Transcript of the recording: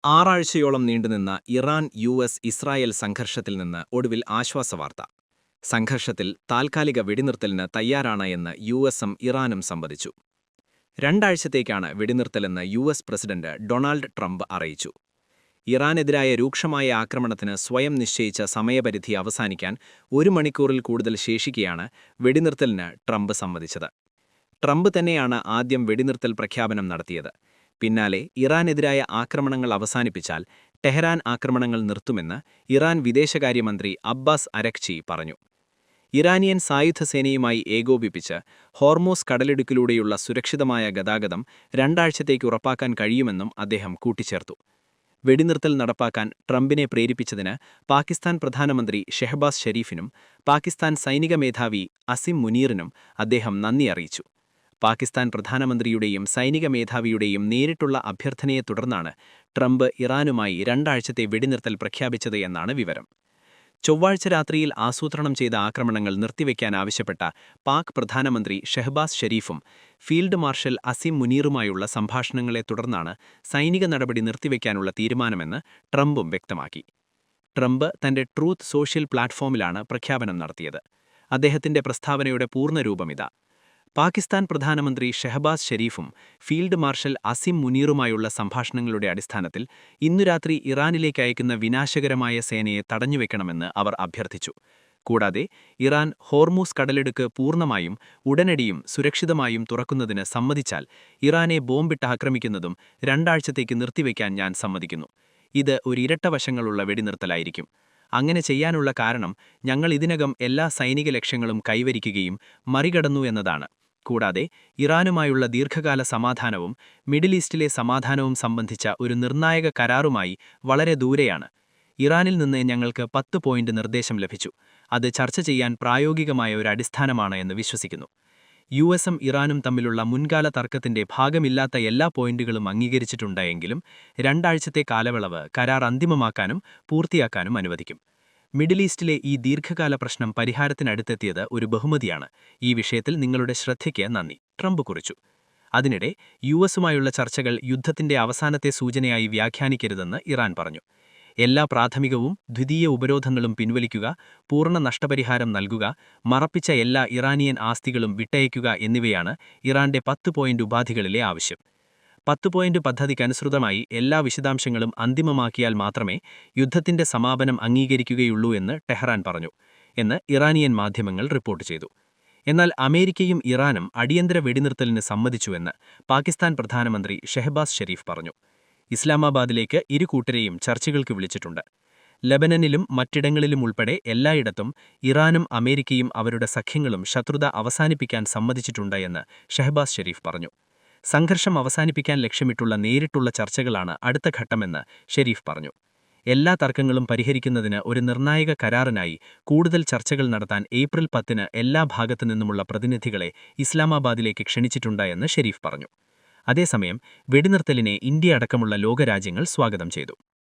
ആറാഴ്ചയോളം നീണ്ടുനിന്ന ഇറാൻ-യു.എസ്-ഇസ്രായേൽ സംഘർഷത്തിൽ നിന്ന് ഒടുവിൽ ആശ്വാസവാർത്ത. സംഘർഷത്തിൽ താൽക്കാലിക വെടിനിർത്തലിന് തയ്യാറാണ് എന്ന് യു.എസും ഇറാനും സമ്മതിച്ചു. 2 ആഴ്ചത്തേക്കാണ് വെടിനിർത്തലെന്ന് യു.എസ് പ്രസിഡന്റ് ഡൊണാൾഡ് ട്രംപ് അറിയിച്ചു. ഇറാനെതിരായ രൂക്ഷമായ ആക്രമണത്തിന് സ്വയം നിശ്ചയിച്ച സമയപരിധി അവസാനിക്കാൻ 1 മണിക്കൂറിൽ കൂടുതൽ ശേഷിക്കെയാണ് വെടിനിർത്തലിന് ട്രംപ് സമ്മതിച്ചത്. ട്രംപ് തന്നെയാണ് ആദ്യം വെടിനിർത്തൽ പ്രഖ്യാപനം നടത്തിയത്. പിന്നാലെ ഇറാനെതിരായ ആക്രമണങ്ങൾ അവസാനിപ്പിച്ചാൽ ടെഹ്റാൻ ആക്രമണങ്ങൾ നിർത്തുമെന്ന് ഇറാൻ വിദേശകാര്യമന്ത്രി അബ്ബാസ് അരക്ചി പറഞ്ഞു. ഇറാനിയൻ സായുധസേനയുമായി ഏകോപിപ്പിച്ച് ഹോർമൂസ് കടലിടുക്കിലൂടെയുള്ള സുരക്ഷിതമായ ഗതാഗതം 2 ആഴ്ചത്തേക്ക് ഉറപ്പാക്കാൻ കഴിയുമെന്നും അദ്ദേഹം കൂട്ടിച്ചേർത്തു. വെടിനിർത്തൽ നടപ്പാക്കാൻ ട്രംപിനെ പ്രേരിപ്പിച്ചതിന് പാകിസ്ഥാൻ പ്രധാനമന്ത്രി ഷെഹബാസ് ഷെരീഫിനും പാകിസ്ഥാൻ സൈനിക മേധാവി അസിം മുനീറിനും അദ്ദേഹം നന്ദി അറിയിച്ചു. പാകിസ്ഥാൻ പ്രധാനമന്ത്രിയുടെയും സൈനിക മേധാവിയുടെയും നേരിട്ടുള്ള അഭ്യർത്ഥനയെ തുടർന്നാണ് ട്രംപ് ഇറാനുമായി 2 ആഴ്ചത്തെ വെടിനിർത്തൽ പ്രഖ്യാപിച്ചത് എന്നാണ് വിവരം. ചൊവ്വാഴ്ച രാത്രിയിൽ ആസൂത്രണം ചെയ്ത ആക്രമണങ്ങൾ നിർത്തിവെക്കാൻ ആവശ്യപ്പെട്ട പാക് പ്രധാനമന്ത്രി ഷെഹബാസ് ഷെരീഫും ഫീൽഡ് മാർഷൽ അസിം മുനീറുമായുള്ള സംഭാഷണങ്ങളെ തുടർന്നാണ് സൈനിക നടപടി നിർത്തിവെക്കാനുള്ള തീരുമാനമെന്ന് ട്രംപും വ്യക്തമാക്കി. ട്രംപ് തന്റെ ട്രൂത്ത് സോഷ്യൽ പ്ലാറ്റ്ഫോമിലാണ് പ്രഖ്യാപനം നടത്തിയത്. അദ്ദേഹത്തിന്റെ പ്രസ്താവനയുടെ പൂർണ്ണരൂപമിതാ. പാകിസ്ഥാൻ പ്രധാനമന്ത്രി ഷെഹബാസ് ഷെരീഫും ഫീൽഡ് മാർഷൽ അസിം മുനീറുമായുള്ള സംഭാഷണങ്ങളുടെ അടിസ്ഥാനത്തിൽ ഇന്നു രാത്രി ഇറാനിലേക്ക് അയക്കുന്ന വിനാശകരമായ സേനയെ തടഞ്ഞുവെക്കണമെന്ന് അവർ അഭ്യർത്ഥിച്ചു. കൂടാതെ ഇറാൻ ഹോർമൂസ് കടലിടുക്ക് പൂർണ്ണമായും ഉടനടിയും സുരക്ഷിതമായും തുറക്കുന്നതിന് സമ്മതിച്ചാൽ ഇറാനെ ബോംബിട്ട് ആക്രമിക്കുന്നതും 2 ആഴ്ചത്തേക്ക് നിർത്തിവെക്കാൻ ഞാൻ സമ്മതിക്കുന്നു. ഇത് ഒരു ഇരട്ട വശങ്ങളുള്ള വെടിനിർത്തലായിരിക്കും. അങ്ങനെ ചെയ്യാനുള്ള കാരണം ഞങ്ങൾ ഇതിനകം എല്ലാ സൈനിക ലക്ഷ്യങ്ങളും കൈവരിക്കുകയും മറികടന്നു എന്നതാണ്. കൂടാതെ ഇറാനുമായുള്ള ദീർഘകാല സമാധാനവും മിഡിൽ ഈസ്റ്റിലെ സമാധാനവും സംബന്ധിച്ച ഒരു നിർണായക കരാറുമായി വളരെ ദൂരെയാണ്. ഇറാനിൽ നിന്ന് ഞങ്ങൾക്ക് 10 പോയിന്റ് നിർദ്ദേശം ലഭിച്ചു. അത് ചർച്ച ചെയ്യാൻ പ്രായോഗികമായ ഒരു അടിസ്ഥാനമാണ് എന്ന് വിശ്വസിക്കുന്നു. യു.എസും ഇറാനും തമ്മിലുള്ള മുൻകാല തർക്കത്തിന്റെ ഭാഗമില്ലാത്ത എല്ലാ പോയിന്റുകളും അംഗീകരിച്ചിട്ടുണ്ടെങ്കിലും 2 ആഴ്ചത്തെ കാലയളവ് കരാർ അന്തിമമാക്കാനും പൂർത്തിയാക്കാനും അനുവദിക്കും. മിഡിൽ ഈസ്റ്റിലെ ഈ ദീർഘകാല പ്രശ്നം പരിഹാരത്തിനടുത്തെത്തിയത് ഒരു ബഹുമതിയാണ്. ഈ വിഷയത്തിൽ നിങ്ങളുടെ ശ്രദ്ധയ്ക്ക് നന്ദി, ട്രംപ് കുറിച്ചു. അതിനിടെ യു.എസുമായുള്ള ചർച്ചകൾ യുദ്ധത്തിന്റെ അവസാനത്തെ സൂചനയായി വ്യാഖ്യാനിക്കരുതെന്ന് ഇറാൻ പറഞ്ഞു. എല്ലാ പ്രാഥമികവും ദ്വിതീയ ഉപരോധങ്ങളും പിൻവലിക്കുക, പൂർണ്ണ നഷ്ടപരിഹാരം നൽകുക, മറപ്പിച്ച എല്ലാ ഇറാനിയൻ ആസ്തികളും വിട്ടയയ്ക്കുക എന്നിവയാണ് ഇറാന്റെ 10 പോയിന്റ് ഉപാധികളിലെ ആവശ്യം. 10 പോയിന്റ് പദ്ധതിക്കനുസൃതമായി എല്ലാ വിശദാംശങ്ങളും അന്തിമമാക്കിയാൽ മാത്രമേ യുദ്ധത്തിന്റെ സമാപനം അംഗീകരിക്കുകയുള്ളൂ എന്ന് ടെഹ്റാൻ പറഞ്ഞു എന്ന് ഇറാനിയൻ മാധ്യമങ്ങൾ റിപ്പോർട്ട് ചെയ്തു. എന്നാൽ അമേരിക്കയും ഇറാനും അടിയന്തര വെടിനിർത്തലിന് സമ്മതിച്ചുവെന്ന് പാകിസ്ഥാൻ പ്രധാനമന്ത്രി ഷെഹബാസ് ഷെരീഫ് പറഞ്ഞു. ഇസ്ലാമാബാദിലേക്ക് ഇരു കൂട്ടരെയും ചർച്ചകൾക്ക് വിളിച്ചിട്ടുണ്ട്. ലബനനിലും മറ്റിടങ്ങളിലും ഉൾപ്പെടെ എല്ലായിടത്തും ഇറാനും അമേരിക്കയും അവരുടെ സഖ്യങ്ങളും ശത്രുത അവസാനിപ്പിക്കാൻ സമ്മതിച്ചിട്ടുണ്ട് എന്ന് ഷെഹബാസ് ഷെരീഫ് പറഞ്ഞു. സംഘർഷം അവസാനിപ്പിക്കാൻ ലക്ഷ്യമിട്ടുള്ള നേരിട്ടുള്ള ചർച്ചകളാണ് അടുത്ത ഘട്ടമെന്ന് ഷെരീഫ് പറഞ്ഞു. എല്ലാ തർക്കങ്ങളും പരിഹരിക്കുന്നതിന് ഒരു നിർണായക കരാറിനായി കൂടുതൽ ചർച്ചകൾ നടത്താൻ ഏപ്രിൽ 10-ന് എല്ലാ ഭാഗത്തു നിന്നുമുള്ള പ്രതിനിധികളെ ഇസ്ലാമാബാദിലേക്ക് ക്ഷണിച്ചിട്ടുണ്ട് എന്ന് ഷെരീഫ് പറഞ്ഞു. അതേസമയം വെടിനിർത്തലിനെ ഇന്ത്യ അടക്കമുള്ള ലോകരാജ്യങ്ങൾ സ്വാഗതം ചെയ്തു.